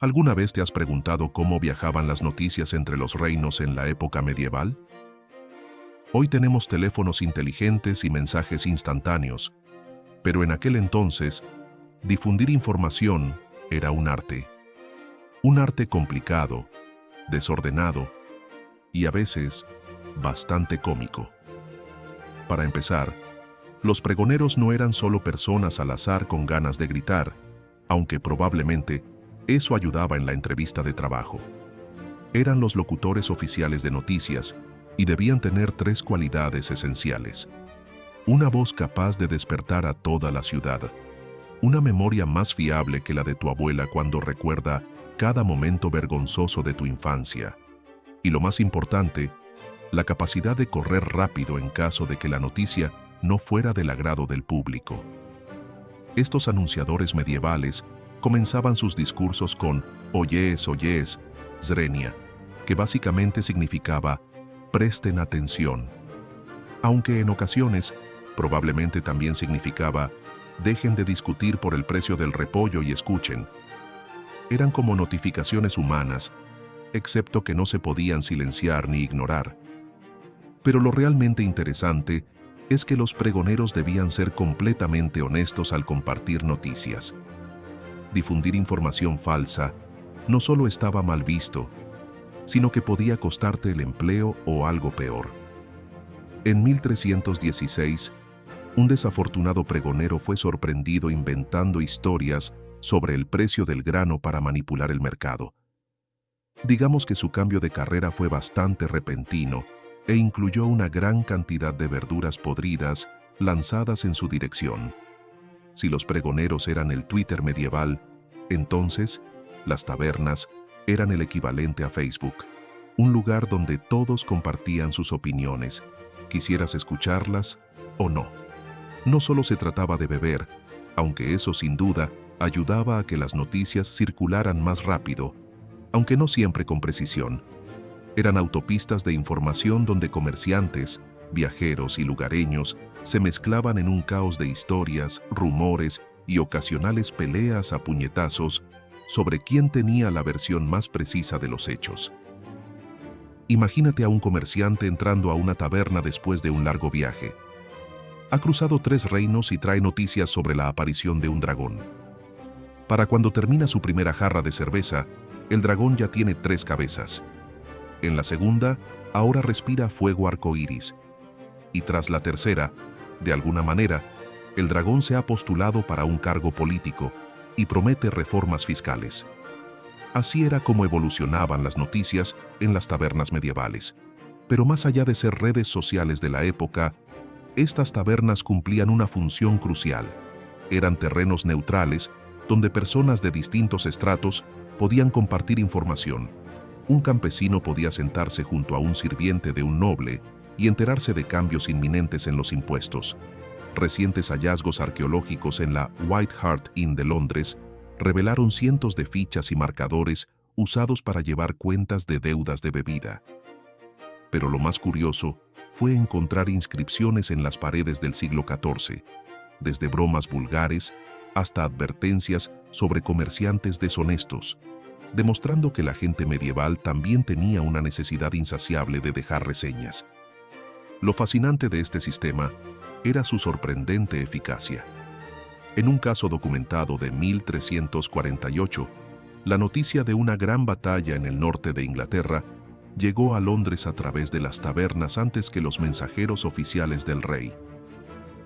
¿Alguna vez te has preguntado cómo viajaban las noticias entre los reinos en la época medieval? Hoy tenemos teléfonos inteligentes y mensajes instantáneos, pero en aquel entonces, difundir información era un arte complicado, desordenado y a veces bastante cómico. Para empezar, los pregoneros no eran solo personas al azar con ganas de gritar, aunque probablemente eso ayudaba en la entrevista de trabajo. Eran los locutores oficiales de noticias y debían tener tres cualidades esenciales. Una voz capaz de despertar a toda la ciudad, una memoria más fiable que la de tu abuela cuando recuerda cada momento vergonzoso de tu infancia, y lo más importante, la capacidad de correr rápido en caso de que la noticia no fuera del agrado del público. Estos anunciadores medievales comenzaban sus discursos con «Oyes, oyes, Zrenia», que básicamente significaba «presten atención», aunque en ocasiones probablemente también significaba «dejen de discutir por el precio del repollo y escuchen». Eran como notificaciones humanas, excepto que no se podían silenciar ni ignorar. Pero lo realmente interesante es que los pregoneros debían ser completamente honestos al compartir noticias. Difundir información falsa no solo estaba mal visto, sino que podía costarte el empleo o algo peor. En 1316, un desafortunado pregonero fue sorprendido inventando historias sobre el precio del grano para manipular el mercado. Digamos que su cambio de carrera fue bastante repentino e incluyó una gran cantidad de verduras podridas lanzadas en su dirección. Si los pregoneros eran el Twitter medieval, entonces las tabernas eran el equivalente a Facebook, un lugar donde todos compartían sus opiniones, quisieras escucharlas o no. No solo se trataba de beber, aunque eso sin duda ayudaba a que las noticias circularan más rápido, aunque no siempre con precisión. Eran autopistas de información donde comerciantes, viajeros y lugareños se mezclaban en un caos de historias, rumores y ocasionales peleas a puñetazos sobre quién tenía la versión más precisa de los hechos. Imagínate a un comerciante entrando a una taberna después de un largo viaje. Ha cruzado 3 reinos y trae noticias sobre la aparición de un dragón. Para cuando termina su primera jarra de cerveza, el dragón ya tiene 3 cabezas. En la segunda, ahora respira fuego arcoíris. Y tras la tercera, de alguna manera, el dragón se ha postulado para un cargo político y promete reformas fiscales. Así era como evolucionaban las noticias en las tabernas medievales. Pero más allá de ser redes sociales de la época, estas tabernas cumplían una función crucial. Eran terrenos neutrales donde personas de distintos estratos podían compartir información. Un campesino podía sentarse junto a un sirviente de un noble y enterarse de cambios inminentes en los impuestos. Recientes hallazgos arqueológicos en la White Hart Inn de Londres revelaron cientos de fichas y marcadores usados para llevar cuentas de deudas de bebida. Pero lo más curioso fue encontrar inscripciones en las paredes del siglo XIV, desde bromas vulgares hasta advertencias sobre comerciantes deshonestos, demostrando que la gente medieval también tenía una necesidad insaciable de dejar reseñas. Lo fascinante de este sistema era su sorprendente eficacia. En un caso documentado de 1348, la noticia de una gran batalla en el norte de Inglaterra llegó a Londres a través de las tabernas antes que los mensajeros oficiales del rey.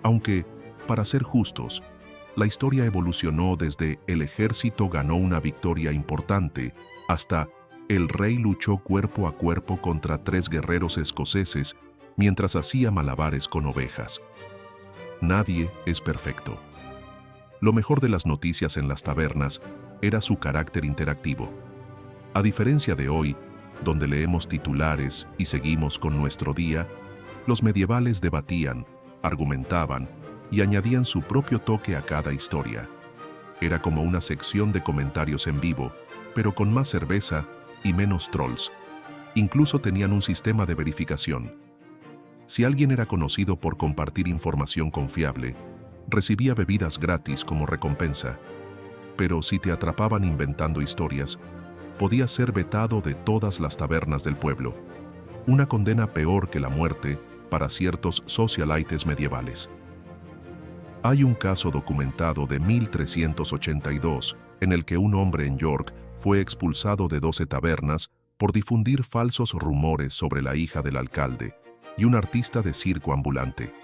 Aunque, para ser justos, la historia evolucionó desde el ejército ganó una victoria importante hasta el rey luchó cuerpo a cuerpo contra 3 guerreros escoceses mientras hacía malabares con ovejas. Nadie es perfecto. Lo mejor de las noticias en las tabernas era su carácter interactivo. A diferencia de hoy, donde leemos titulares y seguimos con nuestro día, los medievales debatían, argumentaban y añadían su propio toque a cada historia. Era como una sección de comentarios en vivo, pero con más cerveza y menos trolls. Incluso tenían un sistema de verificación. Si alguien era conocido por compartir información confiable, recibía bebidas gratis como recompensa. pero si te atrapaban inventando historias, podías ser vetado de todas las tabernas del pueblo. Una condena peor que la muerte para ciertos socialites medievales. Hay un caso documentado de 1382 en el que un hombre en York fue expulsado de 12 tabernas por difundir falsos rumores sobre la hija del alcalde y un artista de circo ambulante.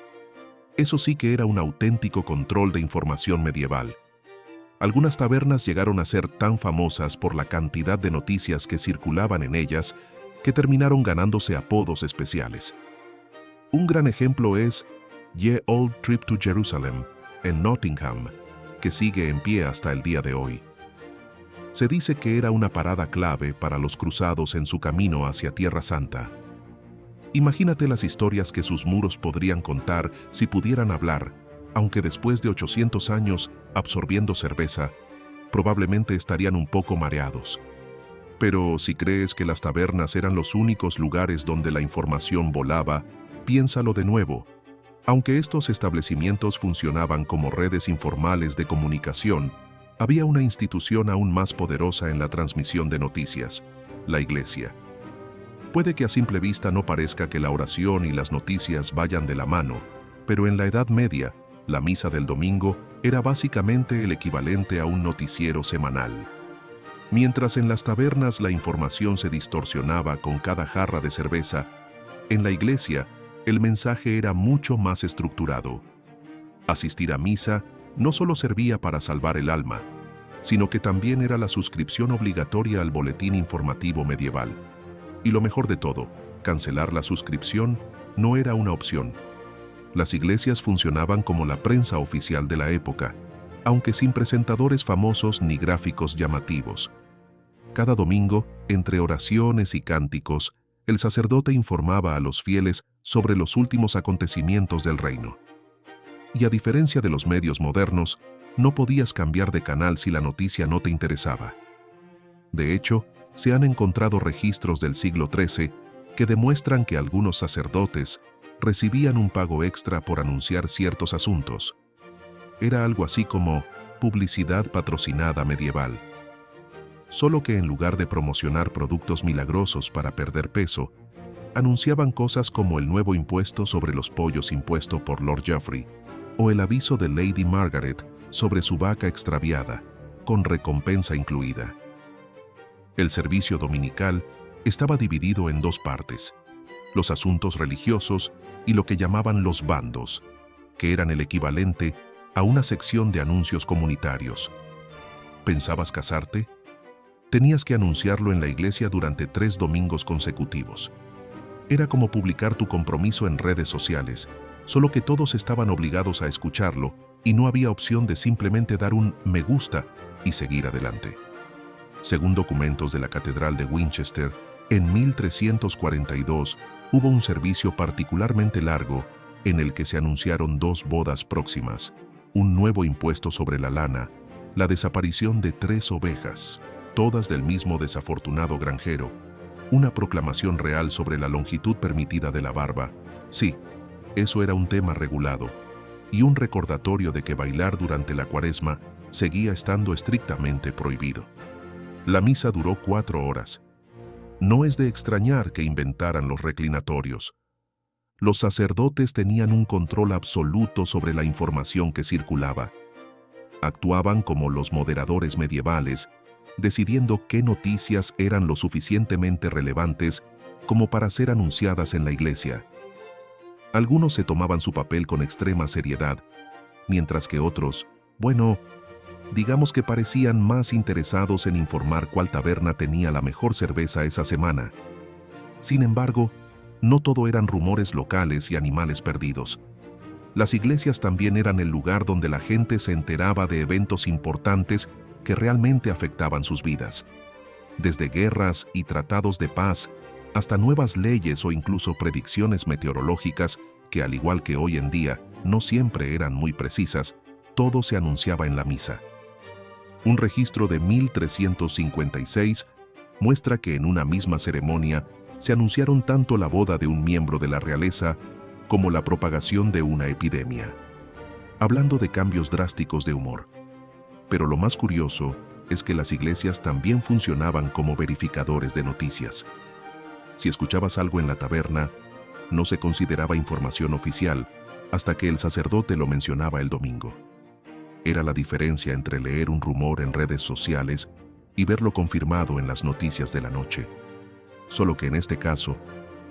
Eso sí que era un auténtico control de información medieval. Algunas tabernas llegaron a ser tan famosas por la cantidad de noticias que circulaban en ellas que terminaron ganándose apodos especiales. Un gran ejemplo es Ye Old Trip to Jerusalem, en Nottingham, que sigue en pie hasta el día de hoy. Se dice que era una parada clave para los cruzados en su camino hacia Tierra Santa. Imagínate las historias que sus muros podrían contar si pudieran hablar, aunque después de 800 años absorbiendo cerveza, probablemente estarían un poco mareados. Pero si crees que las tabernas eran los únicos lugares donde la información volaba, piénsalo de nuevo. Aunque estos establecimientos funcionaban como redes informales de comunicación, había una institución aún más poderosa en la transmisión de noticias: la Iglesia. Puede que a simple vista no parezca que la oración y las noticias vayan de la mano, pero en la Edad Media, la misa del domingo era básicamente el equivalente a un noticiero semanal. Mientras en las tabernas la información se distorsionaba con cada jarra de cerveza, en la iglesia el mensaje era mucho más estructurado. Asistir a misa no solo servía para salvar el alma, sino que también era la suscripción obligatoria al boletín informativo medieval. Y lo mejor de todo, cancelar la suscripción no era una opción. Las iglesias funcionaban como la prensa oficial de la época, aunque sin presentadores famosos ni gráficos llamativos. Cada domingo, entre oraciones y cánticos, el sacerdote informaba a los fieles sobre los últimos acontecimientos del reino. Y a diferencia de los medios modernos, no podías cambiar de canal si la noticia no te interesaba. De hecho, se han encontrado registros del siglo XIII que demuestran que algunos sacerdotes recibían un pago extra por anunciar ciertos asuntos. Era algo así como publicidad patrocinada medieval. Solo que en lugar de promocionar productos milagrosos para perder peso, anunciaban cosas como el nuevo impuesto sobre los pollos impuesto por Lord Joffrey o el aviso de Lady Margaret sobre su vaca extraviada, con recompensa incluida. El servicio dominical estaba dividido en dos partes: los asuntos religiosos y lo que llamaban los bandos, que eran el equivalente a una sección de anuncios comunitarios. ¿Pensabas casarte? Tenías que anunciarlo en la iglesia durante 3 domingos consecutivos. Era como publicar tu compromiso en redes sociales, solo que todos estaban obligados a escucharlo y no había opción de simplemente dar un me gusta y seguir adelante. Según documentos de la Catedral de Winchester, en 1342 hubo un servicio particularmente largo en el que se anunciaron 2 bodas próximas, un nuevo impuesto sobre la lana, la desaparición de 3 ovejas, todas del mismo desafortunado granjero, una proclamación real sobre la longitud permitida de la barba. Sí, eso era un tema regulado, y un recordatorio de que bailar durante la Cuaresma seguía estando estrictamente prohibido. La misa duró 4 horas. No es de extrañar que inventaran los reclinatorios. Los sacerdotes tenían un control absoluto sobre la información que circulaba. Actuaban como los moderadores medievales, decidiendo qué noticias eran lo suficientemente relevantes como para ser anunciadas en la iglesia. Algunos se tomaban su papel con extrema seriedad, mientras que otros, digamos que parecían más interesados en informar cuál taberna tenía la mejor cerveza esa semana. Sin embargo, no todo eran rumores locales y animales perdidos. Las iglesias también eran el lugar donde la gente se enteraba de eventos importantes que realmente afectaban sus vidas. Desde guerras y tratados de paz, hasta nuevas leyes o incluso predicciones meteorológicas que, al igual que hoy en día, no siempre eran muy precisas, todo se anunciaba en la misa. Un registro de 1356 muestra que en una misma ceremonia se anunciaron tanto la boda de un miembro de la realeza como la propagación de una epidemia. Hablando de cambios drásticos de humor. Pero lo más curioso es que las iglesias también funcionaban como verificadores de noticias. Si escuchabas algo en la taberna, no se consideraba información oficial hasta que el sacerdote lo mencionaba el domingo. Era la diferencia entre leer un rumor en redes sociales y verlo confirmado en las noticias de la noche. Solo que en este caso,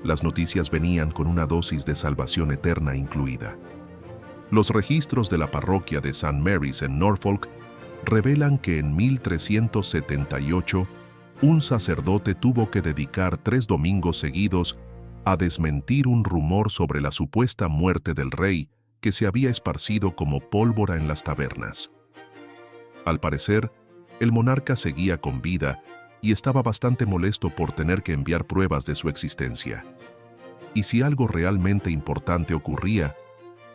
las noticias venían con una dosis de salvación eterna incluida. Los registros de la parroquia de St. Mary's en Norfolk revelan que en 1378, un sacerdote tuvo que dedicar 3 domingos seguidos a desmentir un rumor sobre la supuesta muerte del rey que se había esparcido como pólvora en las tabernas. Al parecer, el monarca seguía con vida y estaba bastante molesto por tener que enviar pruebas de su existencia. Y si algo realmente importante ocurría,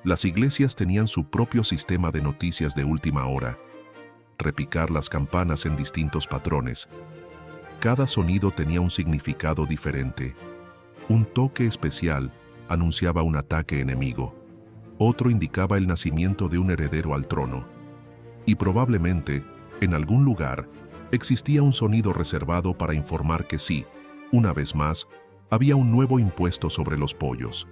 las iglesias tenían su propio sistema de noticias de última hora, repicar las campanas en distintos patrones. Cada sonido tenía un significado diferente. Un toque especial anunciaba un ataque enemigo, otro indicaba el nacimiento de un heredero al trono, y probablemente, en algún lugar, existía un sonido reservado para informar que sí, una vez más, había un nuevo impuesto sobre los pollos.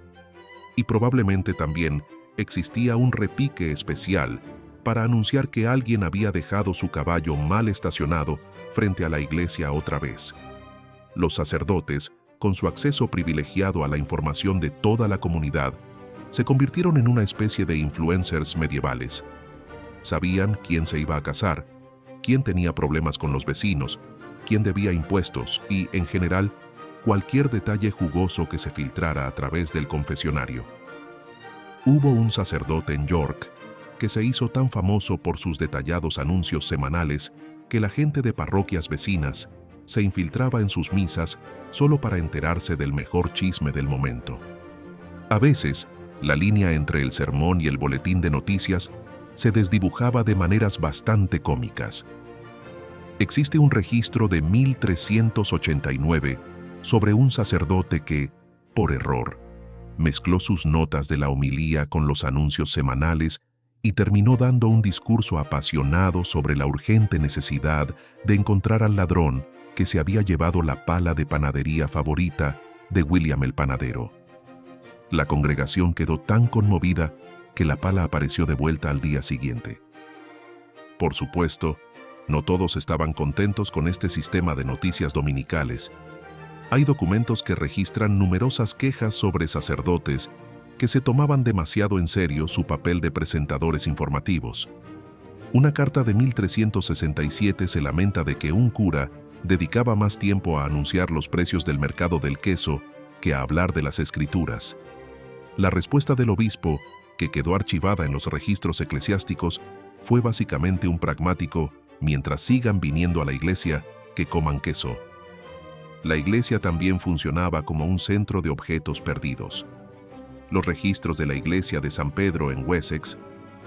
Y probablemente también existía un repique especial para anunciar que alguien había dejado su caballo mal estacionado frente a la iglesia otra vez. Los sacerdotes, con su acceso privilegiado a la información de toda la comunidad, se convirtieron en una especie de influencers medievales. Sabían quién se iba a casar, quién tenía problemas con los vecinos, quién debía impuestos y, en general, cualquier detalle jugoso que se filtrara a través del confesionario. Hubo un sacerdote en York que se hizo tan famoso por sus detallados anuncios semanales que la gente de parroquias vecinas se infiltraba en sus misas solo para enterarse del mejor chisme del momento. A veces, la línea entre el sermón y el boletín de noticias se desdibujaba de maneras bastante cómicas. Existe un registro de 1389 sobre un sacerdote que, por error, mezcló sus notas de la homilía con los anuncios semanales y terminó dando un discurso apasionado sobre la urgente necesidad de encontrar al ladrón que se había llevado la pala de panadería favorita de William el panadero. La congregación quedó tan conmovida que la pala apareció de vuelta al día siguiente. Por supuesto, no todos estaban contentos con este sistema de noticias dominicales. Hay documentos que registran numerosas quejas sobre sacerdotes que se tomaban demasiado en serio su papel de presentadores informativos. Una carta de 1367 se lamenta de que un cura dedicaba más tiempo a anunciar los precios del mercado del queso que a hablar de las escrituras. La respuesta del obispo, que quedó archivada en los registros eclesiásticos, fue básicamente un pragmático: mientras sigan viniendo a la iglesia, que coman queso. La iglesia también funcionaba como un centro de objetos perdidos. Los registros de la iglesia de San Pedro en Wessex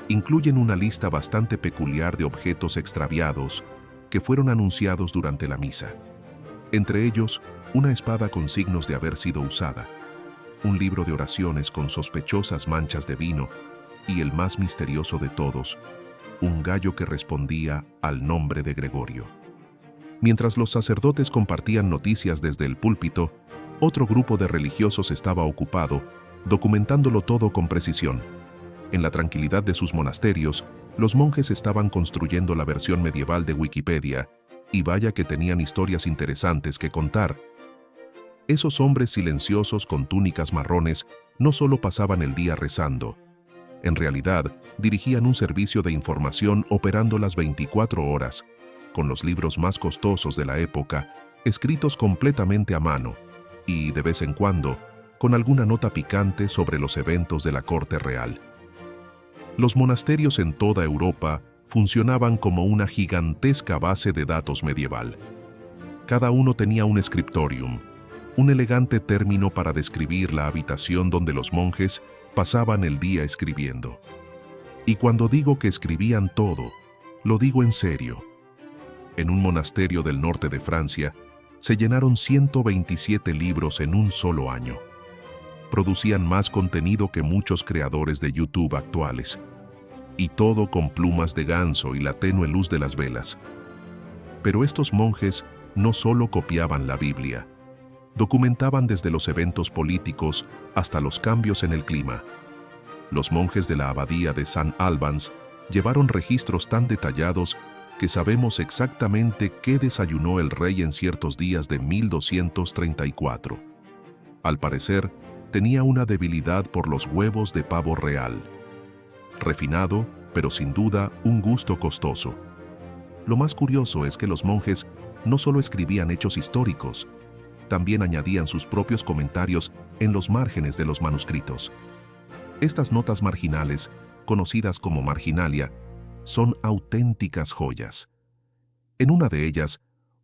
incluyen una lista bastante peculiar de objetos extraviados que fueron anunciados durante la misa. Entre ellos, una espada con signos de haber sido usada, un libro de oraciones con sospechosas manchas de vino y, el más misterioso de todos, un gallo que respondía al nombre de Gregorio. Mientras los sacerdotes compartían noticias desde el púlpito, otro grupo de religiosos estaba ocupado documentándolo todo con precisión. En la tranquilidad de sus monasterios, los monjes estaban construyendo la versión medieval de Wikipedia, y vaya que tenían historias interesantes que contar. Esos hombres silenciosos con túnicas marrones no solo pasaban el día rezando. En realidad, dirigían un servicio de información operando las 24 horas, con los libros más costosos de la época, escritos completamente a mano, y, de vez en cuando, con alguna nota picante sobre los eventos de la corte real. Los monasterios en toda Europa funcionaban como una gigantesca base de datos medieval. Cada uno tenía un scriptorium, un elegante término para describir la habitación donde los monjes pasaban el día escribiendo. Y cuando digo que escribían todo, lo digo en serio. En un monasterio del norte de Francia, se llenaron 127 libros en un solo año. Producían más contenido que muchos creadores de YouTube actuales. y todo con plumas de ganso y la tenue luz de las velas. Pero estos monjes no solo copiaban la Biblia, documentaban desde los eventos políticos hasta los cambios en el clima. Los monjes de la abadía de St. Albans llevaron registros tan detallados que sabemos exactamente qué desayunó el rey en ciertos días de 1234. Al parecer, tenía una debilidad por los huevos de pavo real. Refinado, pero sin duda un gusto costoso. Lo más curioso es que los monjes no solo escribían hechos históricos, también añadían sus propios comentarios en los márgenes de los manuscritos. Estas notas marginales, conocidas como marginalia, son auténticas joyas. En una de ellas,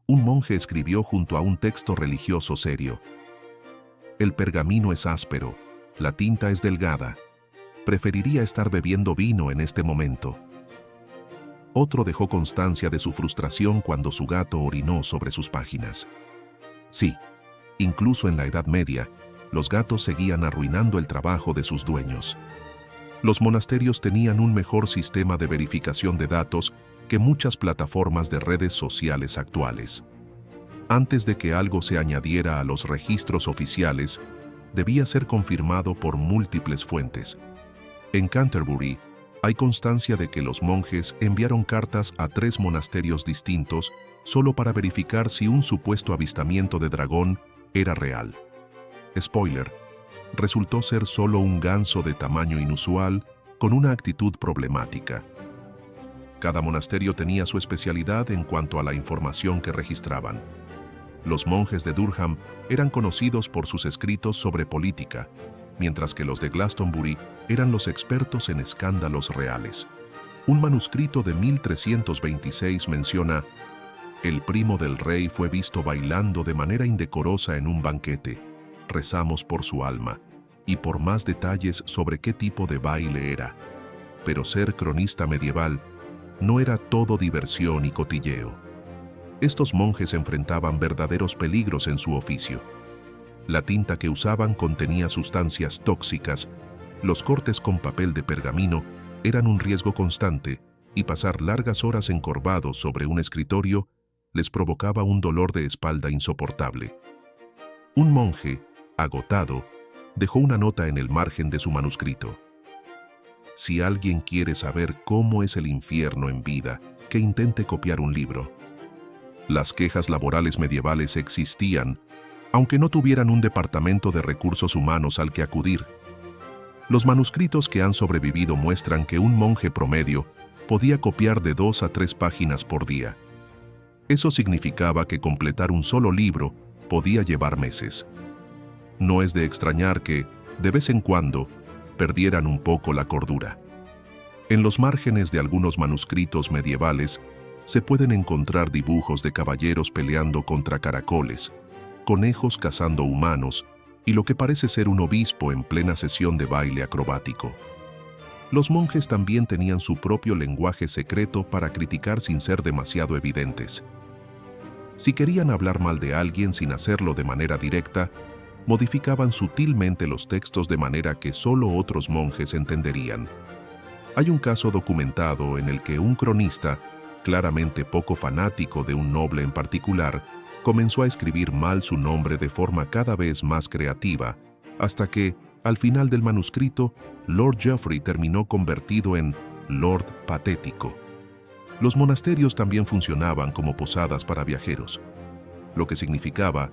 un monje escribió junto a un texto religioso serio: «El pergamino es áspero, la tinta es delgada. Preferiría estar bebiendo vino en este momento». Otro dejó constancia de su frustración cuando su gato orinó sobre sus páginas. Sí, incluso en la Edad Media, los gatos seguían arruinando el trabajo de sus dueños. Los monasterios tenían un mejor sistema de verificación de datos que muchas plataformas de redes sociales actuales. Antes de que algo se añadiera a los registros oficiales, debía ser confirmado por múltiples fuentes. En Canterbury, hay constancia de que los monjes enviaron cartas a 3 monasterios distintos solo para verificar si un supuesto avistamiento de dragón era real. Spoiler: resultó ser solo un ganso de tamaño inusual con una actitud problemática. Cada monasterio tenía su especialidad en cuanto a la información que registraban. Los monjes de Durham eran conocidos por sus escritos sobre política, mientras que los de Glastonbury eran los expertos en escándalos reales. Un manuscrito de 1326 menciona: «El primo del rey fue visto bailando de manera indecorosa en un banquete. Rezamos por su alma», y por más detalles sobre qué tipo de baile era. Pero ser cronista medieval no era todo diversión y cotilleo. Estos monjes enfrentaban verdaderos peligros en su oficio. La tinta que usaban contenía sustancias tóxicas, los cortes con papel de pergamino eran un riesgo constante, y pasar largas horas encorvados sobre un escritorio les provocaba un dolor de espalda insoportable. Un monje, agotado, dejó una nota en el margen de su manuscrito: «Si alguien quiere saber cómo es el infierno en vida, que intente copiar un libro». Las quejas laborales medievales existían, aunque no tuvieran un departamento de recursos humanos al que acudir. Los manuscritos que han sobrevivido muestran que un monje promedio podía copiar de 2 a 3 páginas por día. Eso significaba que completar un solo libro podía llevar meses. No es de extrañar que, de vez en cuando, perdieran un poco la cordura. En los márgenes de algunos manuscritos medievales se pueden encontrar dibujos de caballeros peleando contra caracoles, conejos cazando humanos y lo que parece ser un obispo en plena sesión de baile acrobático. Los monjes también tenían su propio lenguaje secreto para criticar sin ser demasiado evidentes. Si querían hablar mal de alguien sin hacerlo de manera directa, modificaban sutilmente los textos de manera que solo otros monjes entenderían. Hay un caso documentado en el que un cronista, claramente poco fanático de un noble en particular, comenzó a escribir mal su nombre de forma cada vez más creativa, hasta que, al final del manuscrito, Lord Geoffrey terminó convertido en Lord Patético. Los monasterios también funcionaban como posadas para viajeros, lo que significaba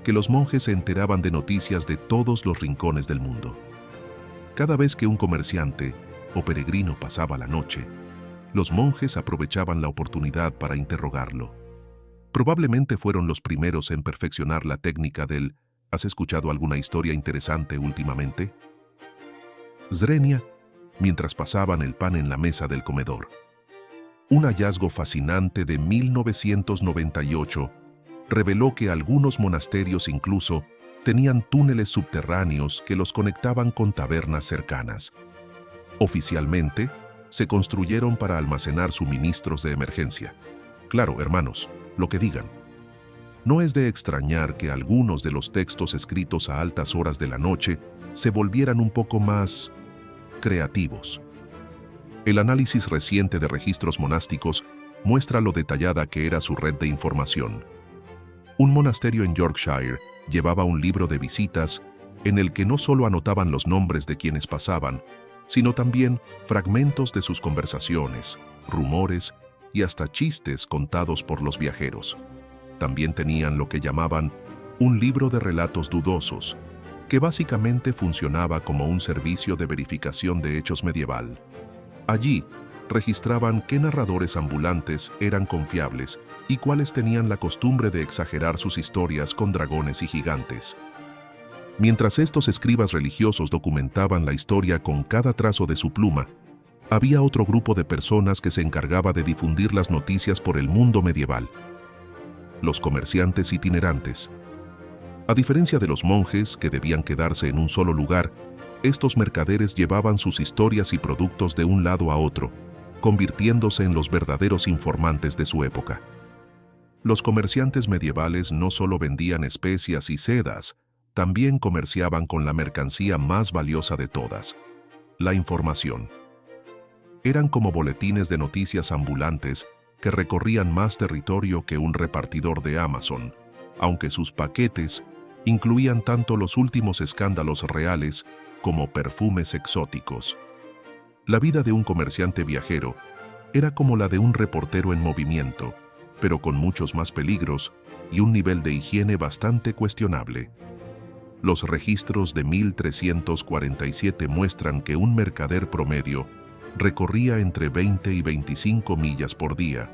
que los monjes se enteraban de noticias de todos los rincones del mundo. Cada vez que un comerciante o peregrino pasaba la noche, los monjes aprovechaban la oportunidad para interrogarlo. Probablemente fueron los primeros en perfeccionar la técnica del «¿Has escuchado alguna historia interesante últimamente?». Zrenia, mientras pasaban el pan en la mesa del comedor. Un hallazgo fascinante de 1998 reveló que algunos monasterios incluso tenían túneles subterráneos que los conectaban con tabernas cercanas. Oficialmente, se construyeron para almacenar suministros de emergencia. Claro, hermanos, lo que digan. No es de extrañar que algunos de los textos escritos a altas horas de la noche se volvieran un poco más creativos. El análisis reciente de registros monásticos muestra lo detallada que era su red de información. Un monasterio en Yorkshire llevaba un libro de visitas en el que no solo anotaban los nombres de quienes pasaban, sino también fragmentos de sus conversaciones, rumores y hasta chistes contados por los viajeros. También tenían lo que llamaban un libro de relatos dudosos, que básicamente funcionaba como un servicio de verificación de hechos medieval. Allí registraban qué narradores ambulantes eran confiables y cuáles tenían la costumbre de exagerar sus historias con dragones y gigantes. Mientras estos escribas religiosos documentaban la historia con cada trazo de su pluma, había otro grupo de personas que se encargaba de difundir las noticias por el mundo medieval: los comerciantes itinerantes. A diferencia de los monjes, que debían quedarse en un solo lugar, estos mercaderes llevaban sus historias y productos de un lado a otro, convirtiéndose en los verdaderos informantes de su época. Los comerciantes medievales no solo vendían especias y sedas, también comerciaban con la mercancía más valiosa de todas: la información. Eran como boletines de noticias ambulantes que recorrían más territorio que un repartidor de Amazon, aunque sus paquetes incluían tanto los últimos escándalos reales como perfumes exóticos. La vida de un comerciante viajero era como la de un reportero en movimiento, pero con muchos más peligros y un nivel de higiene bastante cuestionable. Los registros de 1347 muestran que un mercader promedio recorría entre 20 y 25 millas por día,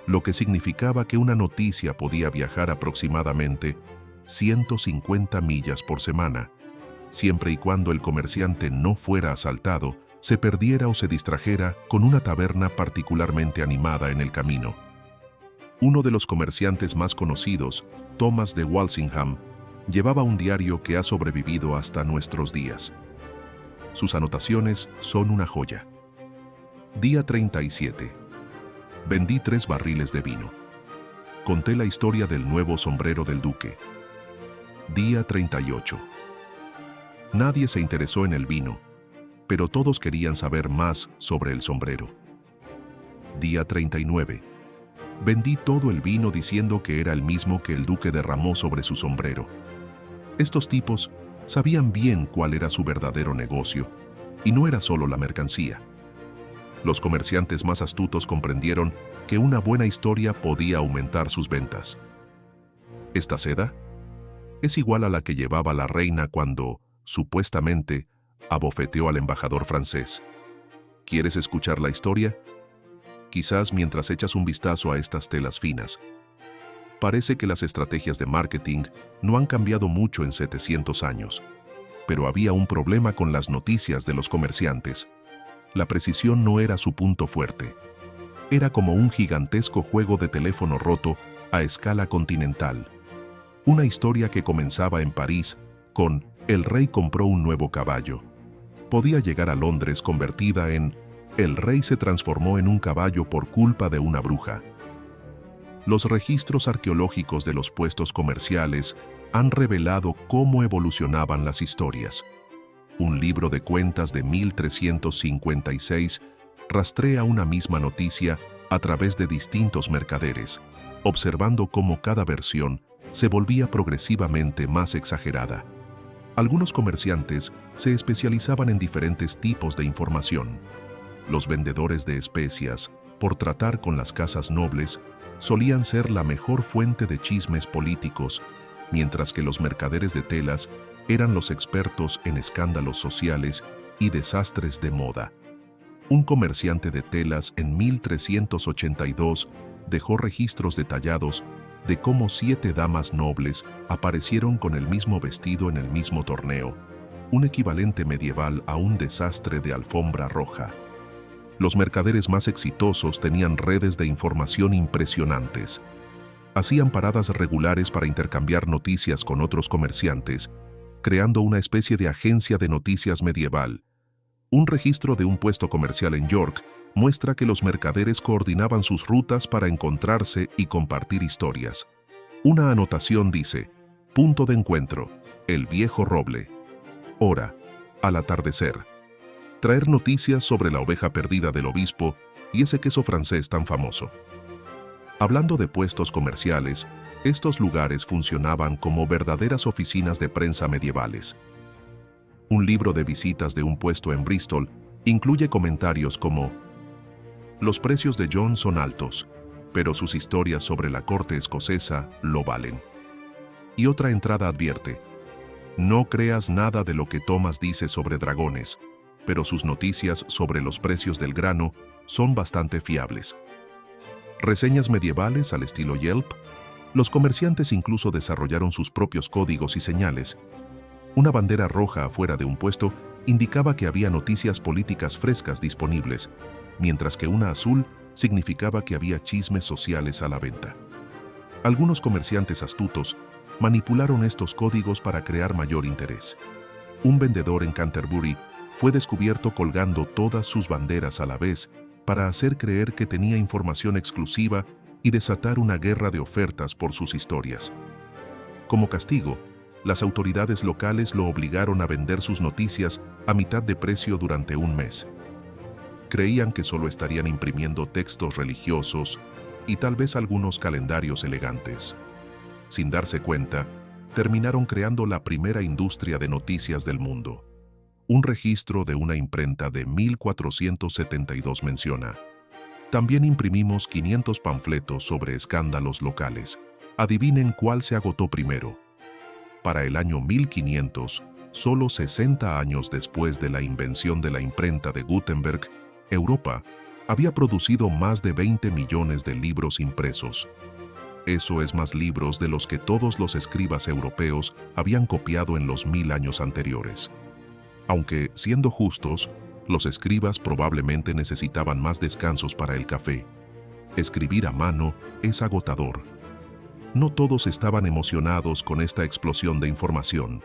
lo que significaba que una noticia podía viajar aproximadamente 150 millas por semana, siempre y cuando el comerciante no fuera asaltado, se perdiera o se distrajera con una taberna particularmente animada en el camino. Uno de los comerciantes más conocidos, Thomas de Walsingham, llevaba un diario que ha sobrevivido hasta nuestros días. Sus anotaciones son una joya. Día 37. Vendí 3 barriles de vino. Conté la historia del nuevo sombrero del duque. Día 38. Nadie se interesó en el vino, pero todos querían saber más sobre el sombrero. Día 39. Vendí todo el vino diciendo que era el mismo que el duque derramó sobre su sombrero. Estos tipos sabían bien cuál era su verdadero negocio, y no era solo la mercancía. Los comerciantes más astutos comprendieron que una buena historia podía aumentar sus ventas. ¿Esta seda? Es igual a la que llevaba la reina cuando, supuestamente, abofeteó al embajador francés. ¿Quieres escuchar la historia? Quizás mientras echas un vistazo a estas telas finas. Parece que las estrategias de marketing no han cambiado mucho en 700 años, pero había un problema con las noticias de los comerciantes. La precisión no era su punto fuerte. Era como un gigantesco juego de teléfono roto a escala continental. Una historia que comenzaba en París con "El rey compró un nuevo caballo". Podía llegar a Londres convertida en "El rey se transformó en un caballo por culpa de una bruja". Los registros arqueológicos de los puestos comerciales han revelado cómo evolucionaban las historias. Un libro de cuentas de 1356 rastrea una misma noticia a través de distintos mercaderes, observando cómo cada versión se volvía progresivamente más exagerada. Algunos comerciantes se especializaban en diferentes tipos de información. Los vendedores de especias, por tratar con las casas nobles, solían ser la mejor fuente de chismes políticos, mientras que los mercaderes de telas eran los expertos en escándalos sociales y desastres de moda. Un comerciante de telas en 1382 dejó registros detallados de cómo 7 damas nobles aparecieron con el mismo vestido en el mismo torneo, un equivalente medieval a un desastre de alfombra roja. Los mercaderes más exitosos tenían redes de información impresionantes. Hacían paradas regulares para intercambiar noticias con otros comerciantes, creando una especie de agencia de noticias medieval. Un registro de un puesto comercial en York muestra que los mercaderes coordinaban sus rutas para encontrarse y compartir historias. Una anotación dice: punto de encuentro, el viejo roble. Hora, al atardecer. traer noticias sobre la oveja perdida del obispo y ese queso francés tan famoso. Hablando de puestos comerciales, estos lugares funcionaban como verdaderas oficinas de prensa medievales. Un libro de visitas de un puesto en Bristol incluye comentarios como: los precios de John son altos, pero sus historias sobre la corte escocesa lo valen. Y otra entrada advierte: no creas nada de lo que Thomas dice sobre dragones, pero sus noticias sobre los precios del grano son bastante fiables. Reseñas medievales al estilo Yelp. Los comerciantes incluso desarrollaron sus propios códigos y señales. Una bandera roja afuera de un puesto indicaba que había noticias políticas frescas disponibles, mientras que una azul significaba que había chismes sociales a la venta. Algunos comerciantes astutos manipularon estos códigos para crear mayor interés. Un vendedor en Canterbury fue descubierto colgando todas sus banderas a la vez para hacer creer que tenía información exclusiva y desatar una guerra de ofertas por sus historias. Como castigo, las autoridades locales lo obligaron a vender sus noticias a mitad de precio durante un mes. Creían que solo estarían imprimiendo textos religiosos y tal vez algunos calendarios elegantes. Sin darse cuenta, terminaron creando la primera industria de noticias del mundo. Un registro de una imprenta de 1472 menciona: también imprimimos 500 panfletos sobre escándalos locales. Adivinen cuál se agotó primero. Para el año 1500, solo 60 años después de la invención de la imprenta de Gutenberg, Europa había producido más de 20 millones de libros impresos. Eso es más libros de los que todos los escribas europeos habían copiado en los 1000 años anteriores. Aunque, siendo justos, los escribas probablemente necesitaban más descansos para el café. Escribir a mano es agotador. No todos estaban emocionados con esta explosión de información.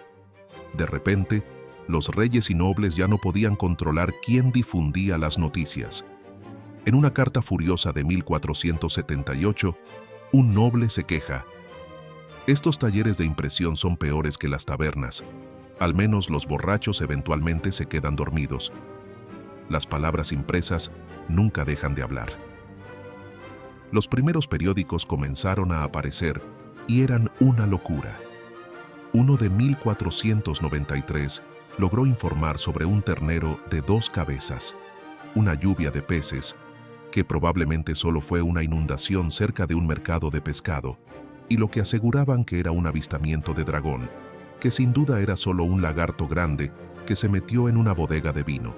De repente, los reyes y nobles ya no podían controlar quién difundía las noticias. En una carta furiosa de 1478, un noble se queja: estos talleres de impresión son peores que las tabernas. Al menos los borrachos eventualmente se quedan dormidos. Las palabras impresas nunca dejan de hablar. Los primeros periódicos comenzaron a aparecer y eran una locura. Uno de 1493 logró informar sobre un ternero de 2 cabezas, una lluvia de peces, que probablemente solo fue una inundación cerca de un mercado de pescado, y lo que aseguraban que era un avistamiento de dragón, que sin duda era solo un lagarto grande que se metió en una bodega de vino.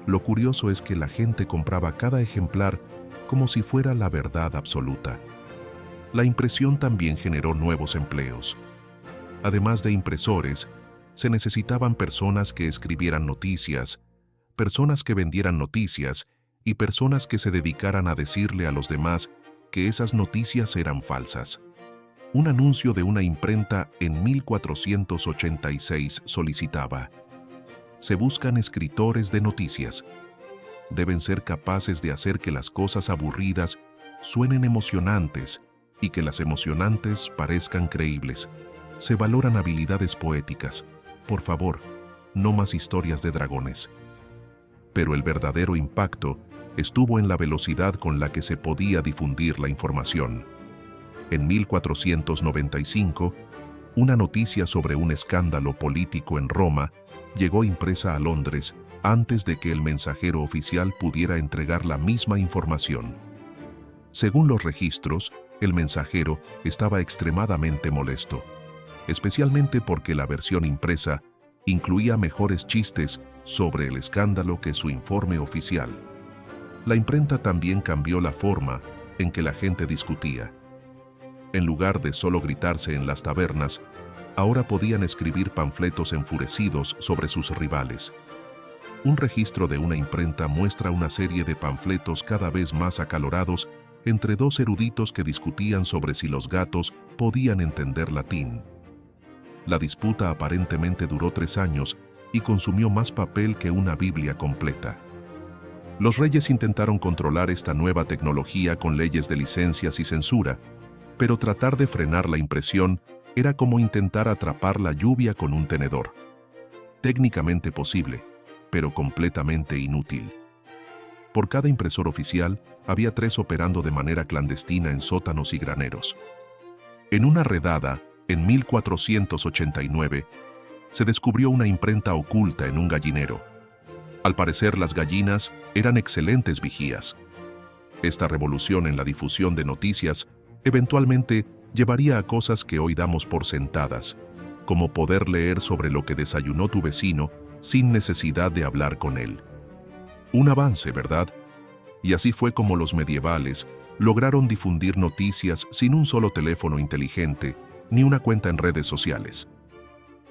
Lo curioso es que la gente compraba cada ejemplar como si fuera la verdad absoluta. La impresión también generó nuevos empleos. Además de impresores, se necesitaban personas que escribieran noticias, personas que vendieran noticias y personas que se dedicaran a decirle a los demás que esas noticias eran falsas. Un anuncio de una imprenta en 1486 solicitaba: se buscan escritores de noticias. Deben ser capaces de hacer que las cosas aburridas suenen emocionantes y que las emocionantes parezcan creíbles. Se valoran habilidades poéticas. Por favor, no más historias de dragones. Pero el verdadero impacto estuvo en la velocidad con la que se podía difundir la información. En 1495, una noticia sobre un escándalo político en Roma llegó impresa a Londres antes de que el mensajero oficial pudiera entregar la misma información. Según los registros, el mensajero estaba extremadamente molesto, especialmente porque la versión impresa incluía mejores chistes sobre el escándalo que su informe oficial. La imprenta también cambió la forma en que la gente discutía. En lugar de solo gritarse en las tabernas, ahora podían escribir panfletos enfurecidos sobre sus rivales. Un registro de una imprenta muestra una serie de panfletos cada vez más acalorados entre 2 eruditos que discutían sobre si los gatos podían entender latín. La disputa aparentemente duró 3 años y consumió más papel que una Biblia completa. Los reyes intentaron controlar esta nueva tecnología con leyes de licencias y censura, pero tratar de frenar la impresión era como intentar atrapar la lluvia con un tenedor. Técnicamente posible, pero completamente inútil. Por cada impresor oficial, había 3 operando de manera clandestina en sótanos y graneros. En una redada, en 1489, se descubrió una imprenta oculta en un gallinero. Al parecer, las gallinas eran excelentes vigías. Esta revolución en la difusión de noticias eventualmente llevaría a cosas que hoy damos por sentadas, como poder leer sobre lo que desayunó tu vecino sin necesidad de hablar con él. Un avance, ¿verdad? Y así fue como los medievales lograron difundir noticias sin un solo teléfono inteligente ni una cuenta en redes sociales.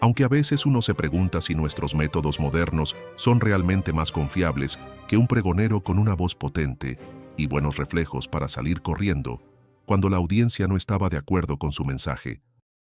Aunque a veces uno se pregunta si nuestros métodos modernos son realmente más confiables que un pregonero con una voz potente y buenos reflejos para salir corriendo cuando la audiencia no estaba de acuerdo con su mensaje.